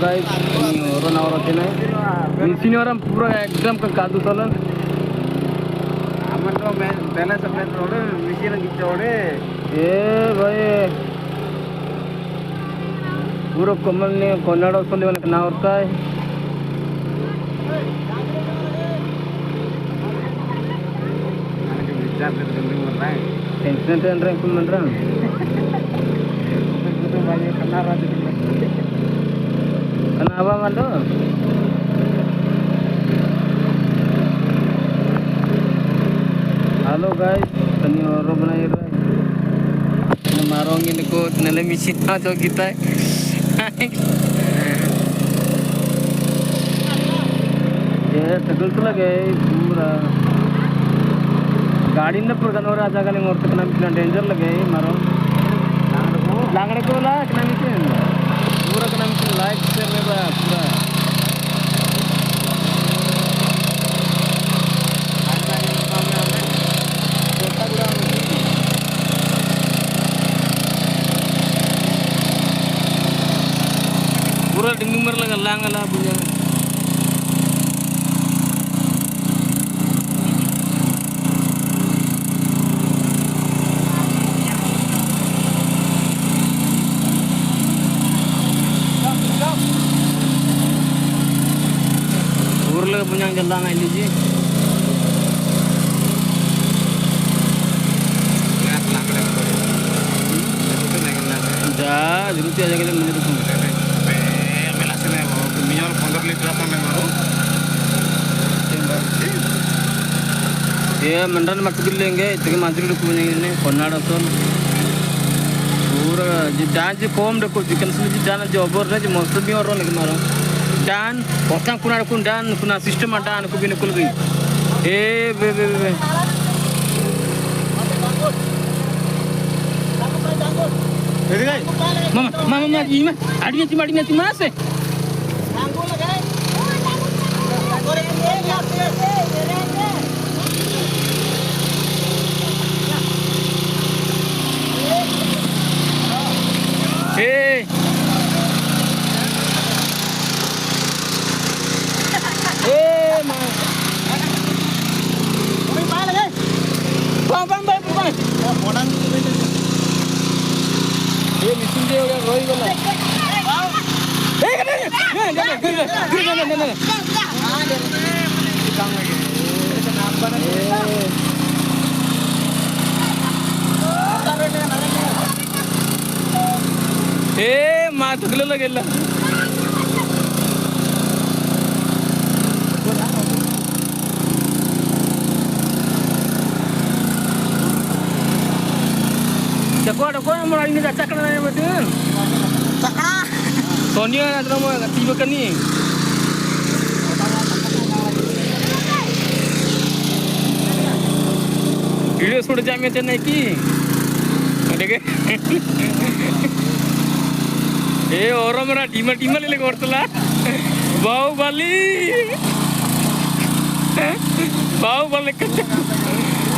guys, ini orang ini. Di sini orang pura ekdam ke kadu salan. Aman tuh pernah seperti itu, mesin gitu deh. भाई पूरा कमल ने कन्नड़ वसली मैंने ना होता है tension रहे कुल मन रहा कना हवा मालो हेलो गाइस तनी और बनाई रहा मारोंगे इनको नले मिशी ना जो गीता है ये टकल तो लगे पूरा गाड़ी न पर गनोर आजा गले मोर तक ना मिशन डेंजर लगे मारो लांगड़े को ला कना मिशन पूरा कना मिशन लाइक से में बा पूरा पूरा डिंग मर लगा लांगला बुझा पूरा लगा पुnya jalan ini ji dah diruti aja kalian menurut minimum 15 litre आता है मारो ये मंडल मत लेंगे इतने मांझी लोग बनेंगे कन्नाड़ असल पूरा जी डांस जी कॉम देखो चिकन से जी डांस जो ओवर है जो मस्त भी और रोने के मारो डांस पता कुना कुन डांस कुना सिस्टम डांस को भी निकल गई ए बे बे बे mama mama nya gimana adinya cuma se Hey. Hey, man. Kami pa lagi. Bang. Hey, mesin dia udah roi bola. Hey, kena. Nah. Kang lagi. Kenapa nih? माँ थकले लगेला डको मोरा ini dah cakna ya betul cakna Sonia ada mau tiba kan ni video sudah jam ya chennai ki देखे ए और मेरा टीमा ले कोर्तला बाहुबली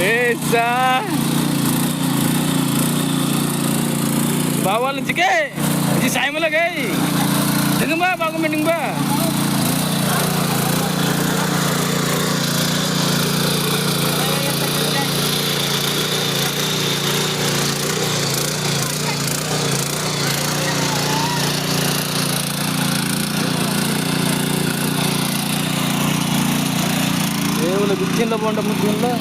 ऐसा बाहुबली चिके जी साइम लगे देखो बा बागु मीटिंग बा bikin lah bonda mungkin lah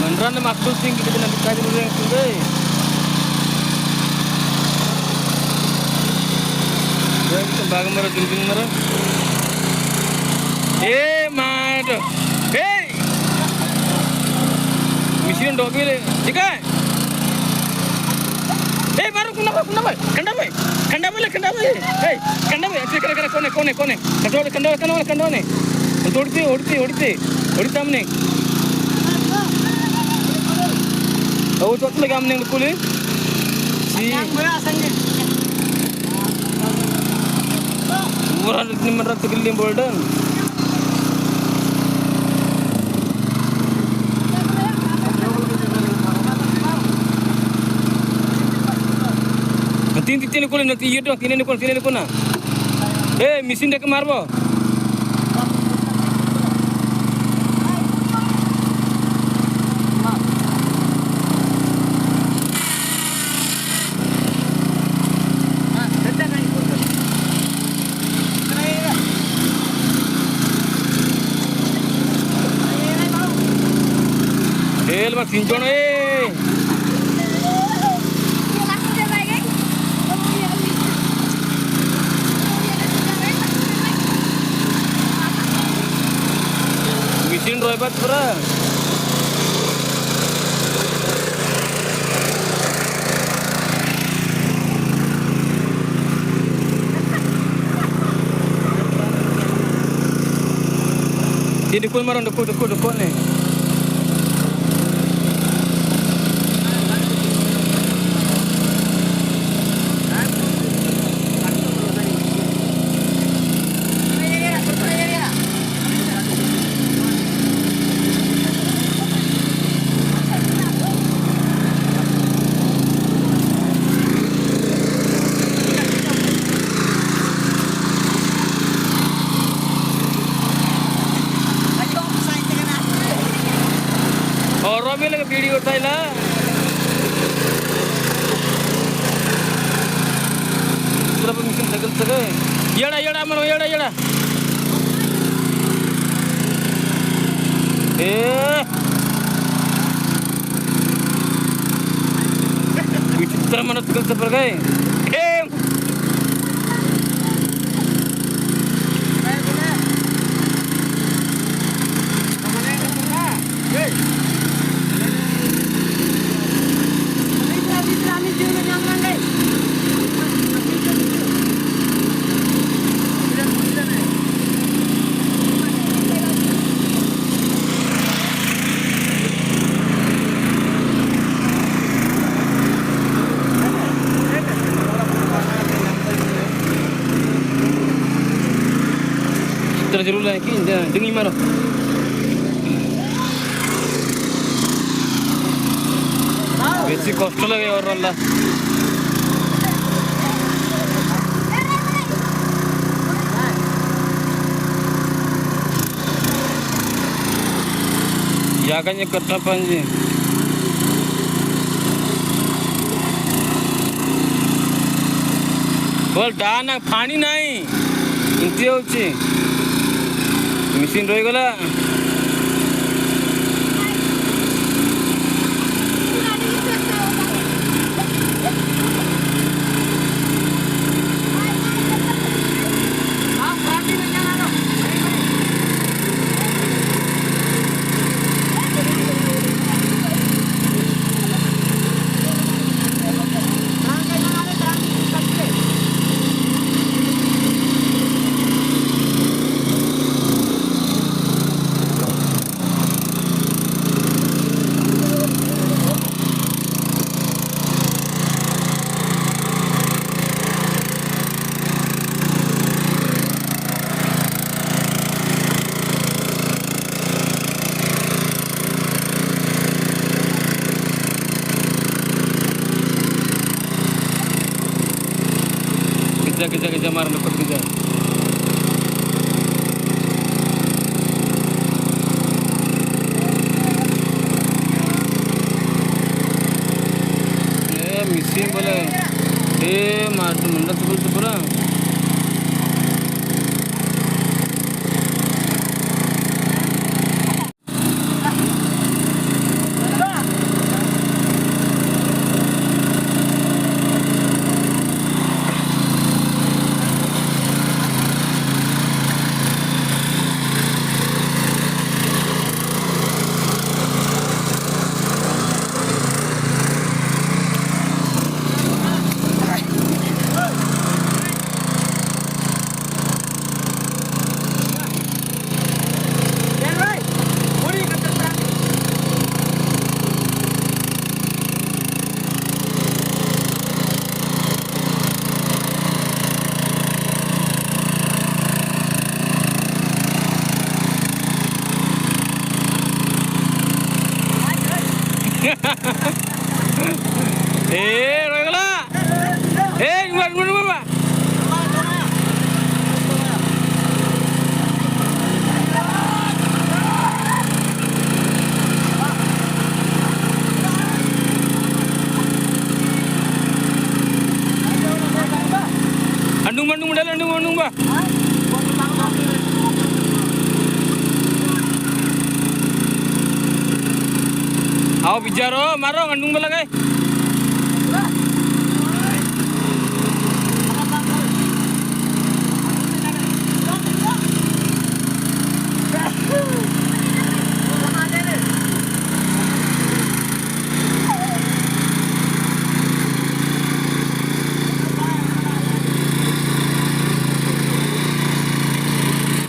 meneran maksud sing kita nanti kaji dulu yang sudah baga mara dulbing mara mat machine dog le jika baru kena boy kanda boy kara kone kanda ne odti tamne oh chot lagi amne kuli misi murah ni merah tergelim boldan Tin ko na tiyo to kinin ko na machine dek marbo bak sinjon Mesin roibat pura. Jadi kau marah dekut ni. Orang lagi video taila. Berapa mesin tegel. Yada mano yada. Bicara mana tegel seperti. Terjurul lagi, dengi mana? Besi kosto lagi orang lah. Ya kan ye kata panji. बोल डाना पानी नहीं इंती होची machine रही गला kerja marah lepas kerja. Mesin boleh. Madu munda tu pura. Royala. Gimana Pak? Andung Pak. Aw bijaro maro ngandung bala kay.